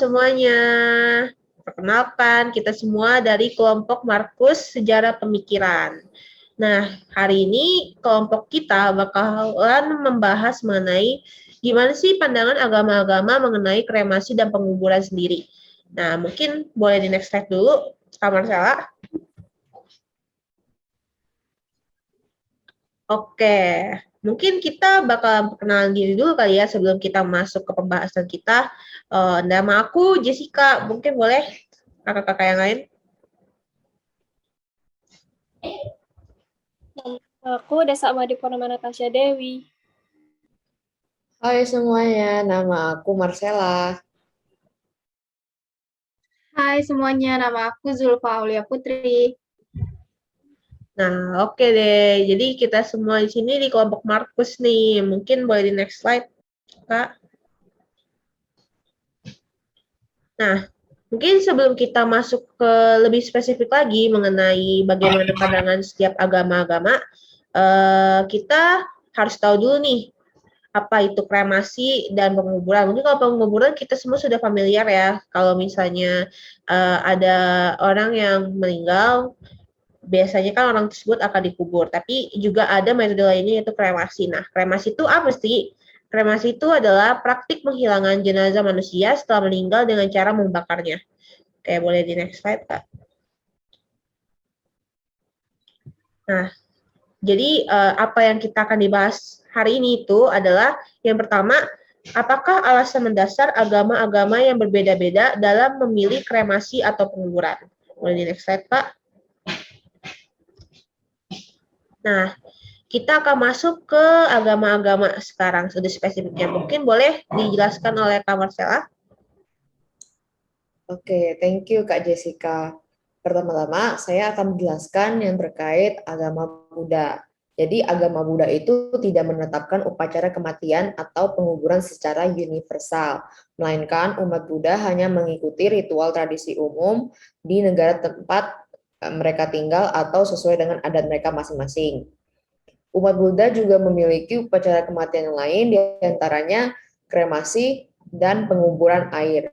semuanya. Perkenalkan, kita semua dari kelompok Markus Sejarah Pemikiran. Nah, hari ini kelompok kita bakalan membahas mengenai gimana sih pandangan agama-agama mengenai kremasi dan penguburan sendiri. Nah, mungkin boleh di next slide dulu, Kak Marcella. Oke, mungkin kita bakal perkenalan diri dulu kali ya sebelum kita masuk ke pembahasan kita. Nama aku Jessica, mungkin boleh kakak-kakak yang lain? Aku Desa Madi Purnama Natasha Dewi. Hai semuanya, nama aku Marcella. Hai semuanya, nama aku Zulfa Aulia Putri. Nah, oke deh. Jadi kita semua di sini di kelompok Markus nih. Mungkin boleh di next slide, Kak. Nah, mungkin sebelum kita masuk ke lebih spesifik lagi mengenai bagaimana pandangan setiap agama-agama, kita harus tahu dulu nih, apa itu kremasi dan penguburan. Mungkin kalau penguburan kita semua sudah familiar ya. Kalau misalnya ada orang yang meninggal, biasanya kan orang tersebut akan dikubur. Tapi juga ada metode lainnya yaitu kremasi. Nah, kremasi itu apa sih? Kremasi itu adalah praktik penghilangan jenazah manusia setelah meninggal dengan cara membakarnya. Kayak boleh di next slide, Kak. Nah, jadi apa yang kita akan dibahas hari ini itu adalah yang pertama, apakah alasan mendasar agama-agama yang berbeda-beda dalam memilih kremasi atau penguburan? Boleh di next slide, Pak. Nah, kita akan masuk ke agama-agama sekarang, sudah spesifiknya. Mungkin boleh dijelaskan oleh Kak Marcella? Oke, thank you Kak Jessica. Pertama-tama, saya akan menjelaskan yang terkait agama Buddha. Jadi, agama Buddha itu tidak menetapkan upacara kematian atau penguburan secara universal, melainkan umat Buddha hanya mengikuti ritual tradisi umum di negara tempat mereka tinggal atau sesuai dengan adat mereka masing-masing. Umat Buddha juga memiliki upacara kematian yang lain, diantaranya kremasi dan penguburan air.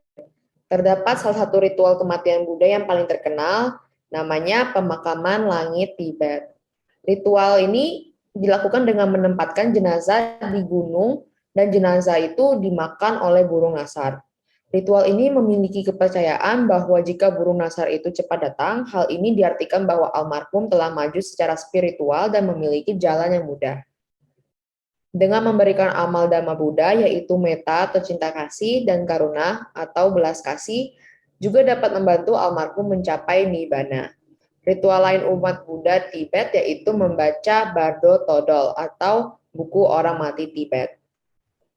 Terdapat salah satu ritual kematian Buddha yang paling terkenal, namanya pemakaman langit Tibet. Ritual ini dilakukan dengan menempatkan jenazah di gunung dan jenazah itu dimakan oleh burung nasar. Ritual ini memiliki kepercayaan bahwa jika burung nasar itu cepat datang, hal ini diartikan bahwa almarhum telah maju secara spiritual dan memiliki jalan yang mudah. Dengan memberikan amal Dhamma Buddha, yaitu metta atau cinta kasih dan karuna atau belas kasih, juga dapat membantu almarhum mencapai nibbana. Ritual lain umat Buddha Tibet yaitu membaca Bardo Todol atau buku orang mati Tibet.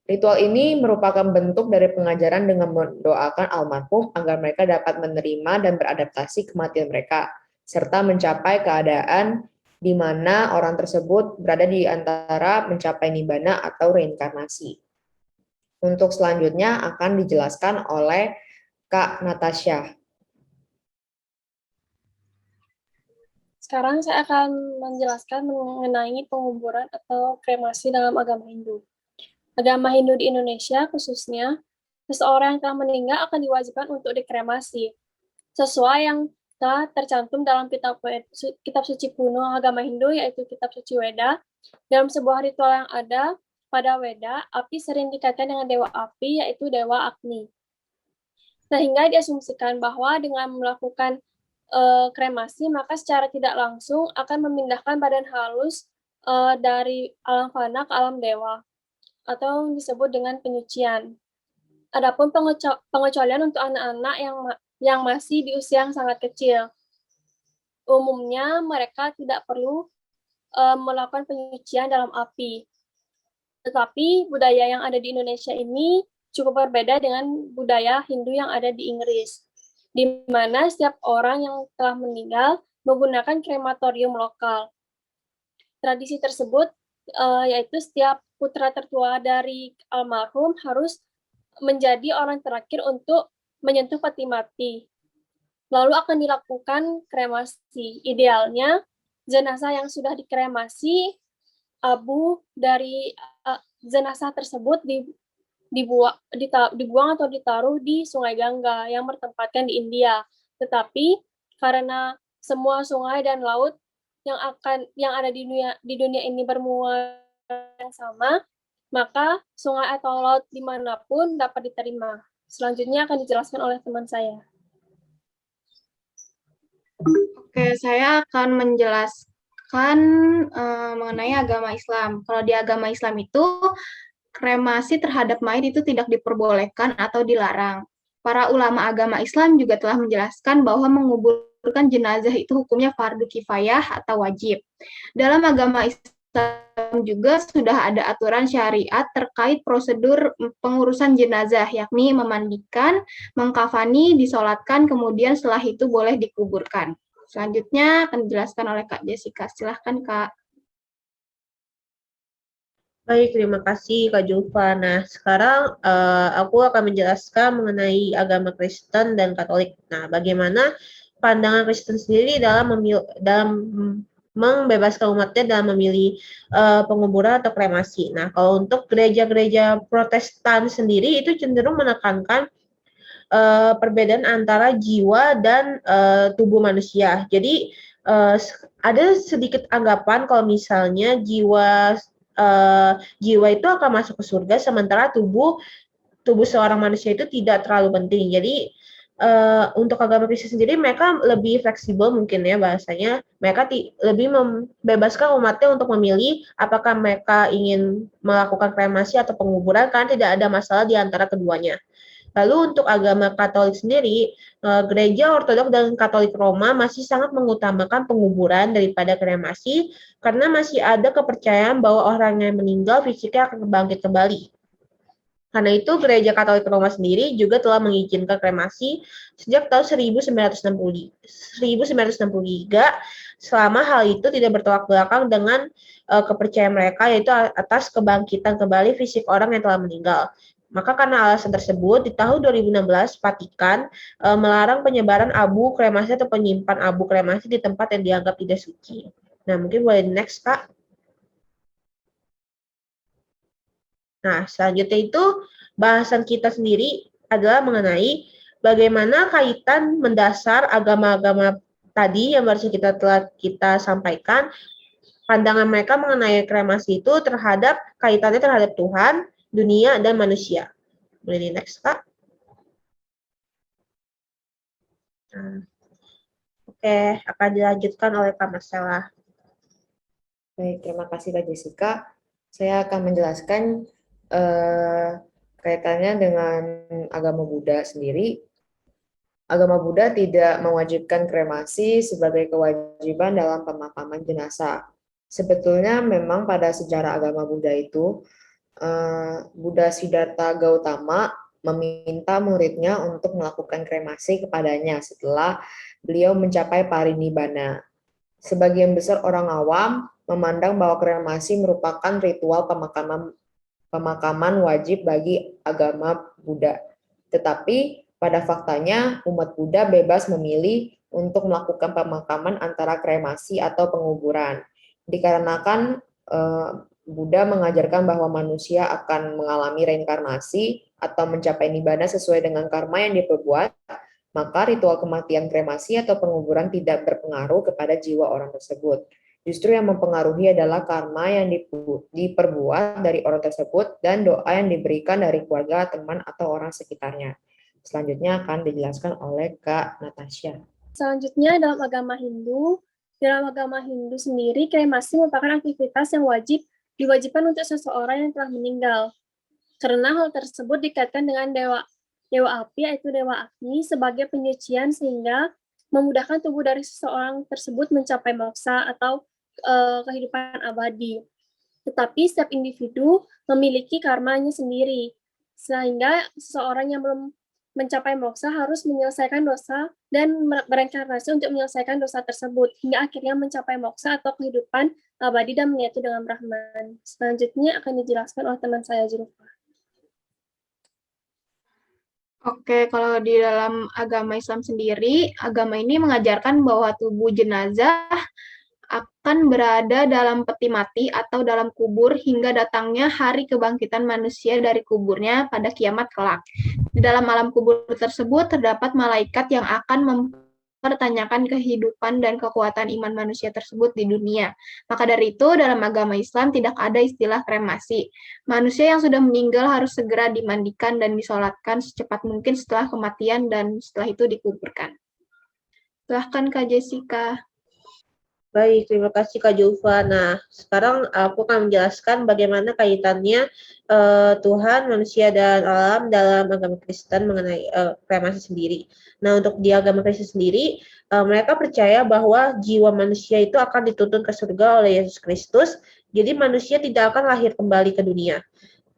Ritual ini merupakan bentuk dari pengajaran dengan mendoakan almarhum agar mereka dapat menerima dan beradaptasi kematian mereka, serta mencapai keadaan di mana orang tersebut berada di antara mencapai nibbana atau reinkarnasi. Untuk selanjutnya akan dijelaskan oleh Kak Natasha. Sekarang saya akan menjelaskan mengenai penguburan atau kremasi dalam agama Hindu. Agama Hindu di Indonesia khususnya, seseorang yang telah meninggal akan diwajibkan untuk dikremasi, sesuai yang telah tercantum dalam kitab suci kuno agama Hindu, yaitu kitab suci Weda. Dalam sebuah ritual yang ada pada Weda, api sering dikaitkan dengan dewa api, yaitu dewa Agni. Sehingga diasumsikan bahwa dengan melakukan kremasi, maka secara tidak langsung akan memindahkan badan halus dari alam fana ke alam dewa, atau disebut dengan penyucian. Adapun pengecualian untuk anak-anak yang masih di usia yang sangat kecil. Umumnya mereka tidak perlu melakukan penyucian dalam api. Tetapi budaya yang ada di Indonesia ini cukup berbeda dengan budaya Hindu yang ada di Inggris, di mana setiap orang yang telah meninggal menggunakan krematorium lokal. Tradisi tersebut yaitu setiap putra tertua dari almarhum harus menjadi orang terakhir untuk menyentuh peti mati. Lalu akan dilakukan kremasi. Idealnya, jenazah yang sudah dikremasi, abu dari jenazah tersebut dibuang atau ditaruh di Sungai Gangga yang bertempatkan di India. Tetapi karena semua sungai dan laut yang ada di dunia ini bermuara yang sama, maka sungai atau laut dimanapun dapat diterima. Selanjutnya akan dijelaskan oleh teman saya. Oke, saya akan menjelaskan mengenai agama Islam. Kalau di agama Islam itu, kremasi terhadap mayit itu tidak diperbolehkan atau dilarang. Para ulama agama Islam juga telah menjelaskan bahwa menguburkan jenazah itu hukumnya fardu kifayah atau wajib. Dalam agama Islam juga sudah ada aturan syariat terkait prosedur pengurusan jenazah, yakni memandikan, mengkafani, disolatkan, kemudian setelah itu boleh dikuburkan. Selanjutnya akan dijelaskan oleh Kak Jessica. Silahkan, Kak. Baik, terima kasih Kak Julfa. Nah, sekarang aku akan menjelaskan mengenai agama Kristen dan Katolik. Nah, bagaimana pandangan Kristen sendiri dalam membebaskan umatnya dalam memilih penguburan atau kremasi. Nah, kalau untuk gereja-gereja Protestan sendiri itu cenderung menekankan perbedaan antara jiwa dan tubuh manusia. Jadi ada sedikit anggapan kalau misalnya jiwa itu akan masuk ke surga, sementara tubuh seorang manusia itu tidak terlalu penting. Jadi untuk agama Kristen sendiri mereka lebih fleksibel mungkin ya bahasanya. Mereka lebih membebaskan umatnya untuk memilih apakah mereka ingin melakukan kremasi atau penguburan, karena tidak ada masalah di antara keduanya. Lalu untuk agama Katolik sendiri, Gereja Ortodoks dan Katolik Roma masih sangat mengutamakan penguburan daripada kremasi karena masih ada kepercayaan bahwa orang yang meninggal fisiknya akan bangkit kembali. Karena itu Gereja Katolik Roma sendiri juga telah mengizinkan kremasi sejak tahun 1963 selama hal itu tidak bertolak belakang dengan kepercayaan mereka, yaitu atas kebangkitan kembali fisik orang yang telah meninggal. Maka karena alasan tersebut, di tahun 2016, Vatikan melarang penyebaran abu kremasi atau penyimpan abu kremasi di tempat yang dianggap tidak suci. Nah, mungkin boleh next, Kak. Nah, selanjutnya itu bahasan kita sendiri adalah mengenai bagaimana kaitan mendasar agama-agama tadi yang baru kita sampaikan, pandangan mereka mengenai kremasi itu kaitannya terhadap Tuhan, dunia, dan manusia. Boleh di next, Kak. Oke, akan dilanjutkan oleh Kak Marcella. Baik, terima kasih Kak Jessica. Saya akan menjelaskan kaitannya dengan agama Buddha sendiri. Agama Buddha tidak mewajibkan kremasi sebagai kewajiban dalam pemakaman jenazah. Sebetulnya memang pada sejarah agama Buddha itu, Buddha Siddhartha Gautama meminta muridnya untuk melakukan kremasi kepadanya setelah beliau mencapai parinibbana. Sebagian besar orang awam memandang bahwa kremasi merupakan ritual pemakaman wajib bagi agama Buddha. Tetapi pada faktanya umat Buddha bebas memilih untuk melakukan pemakaman antara kremasi atau penguburan. Dikarenakan Buddha mengajarkan bahwa manusia akan mengalami reinkarnasi atau mencapai nibbana sesuai dengan karma yang diperbuat, maka ritual kematian kremasi atau penguburan tidak berpengaruh kepada jiwa orang tersebut. Justru yang mempengaruhi adalah karma yang diperbuat dari orang tersebut dan doa yang diberikan dari keluarga, teman, atau orang sekitarnya. Selanjutnya akan dijelaskan oleh Kak Natasha. Selanjutnya dalam agama Hindu sendiri, kremasi merupakan aktivitas yang diwajibkan untuk seseorang yang telah meninggal. Karena hal tersebut dikaitkan dengan dewa api, yaitu dewa Agni, sebagai penyucian sehingga memudahkan tubuh dari seseorang tersebut mencapai moksa atau kehidupan abadi. Tetapi setiap individu memiliki karmanya sendiri, sehingga seseorang yang belum mencapai moksa harus menyelesaikan dosa dan bereinkarnasi untuk menyelesaikan dosa tersebut, hingga akhirnya mencapai moksa atau kehidupan abadi dan menyatu dengan Brahman. Selanjutnya akan dijelaskan oleh teman saya, Zulfa. Oke, kalau di dalam agama Islam sendiri, agama ini mengajarkan bahwa tubuh jenazah akan berada dalam peti mati atau dalam kubur hingga datangnya hari kebangkitan manusia dari kuburnya pada kiamat kelak. Di dalam alam kubur tersebut terdapat malaikat yang akan mempertanyakan kehidupan dan kekuatan iman manusia tersebut di dunia. Maka dari itu, dalam agama Islam tidak ada istilah kremasi. Manusia yang sudah meninggal harus segera dimandikan dan disolatkan secepat mungkin setelah kematian dan setelah itu dikuburkan. Silahkan Kak Jessica. Baik, terima kasih Kak Julfa. Nah, sekarang aku akan menjelaskan bagaimana kaitannya Tuhan, manusia, dan alam dalam agama Kristen mengenai kremasi sendiri. Nah, untuk di agama Kristen sendiri, mereka percaya bahwa jiwa manusia itu akan dituntun ke surga oleh Yesus Kristus, jadi manusia tidak akan lahir kembali ke dunia.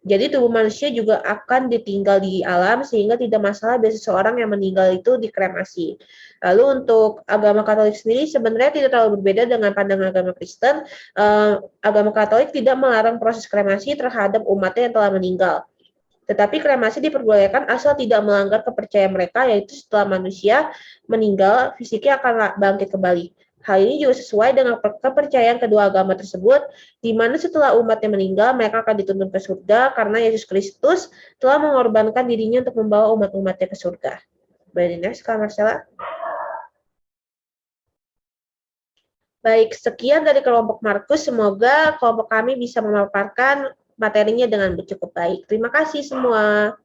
Jadi tubuh manusia juga akan ditinggal di alam sehingga tidak masalah bila seseorang yang meninggal itu dikremasi. Lalu untuk agama Katolik sendiri sebenarnya tidak terlalu berbeda dengan pandangan agama Kristen. Agama Katolik tidak melarang proses kremasi terhadap umatnya yang telah meninggal. Tetapi kremasi diperbolehkan asal tidak melanggar kepercayaan mereka, yaitu setelah manusia meninggal, fisiknya akan bangkit kembali. Hal ini juga sesuai dengan kepercayaan kedua agama tersebut, di mana setelah umatnya meninggal, mereka akan dituntun ke surga karena Yesus Kristus telah mengorbankan dirinya untuk membawa umat-umatnya ke surga. Boleh next, Kak Marcella? Baik, sekian dari kelompok Markus. Semoga kelompok kami bisa memaparkan materinya dengan cukup baik. Terima kasih semua.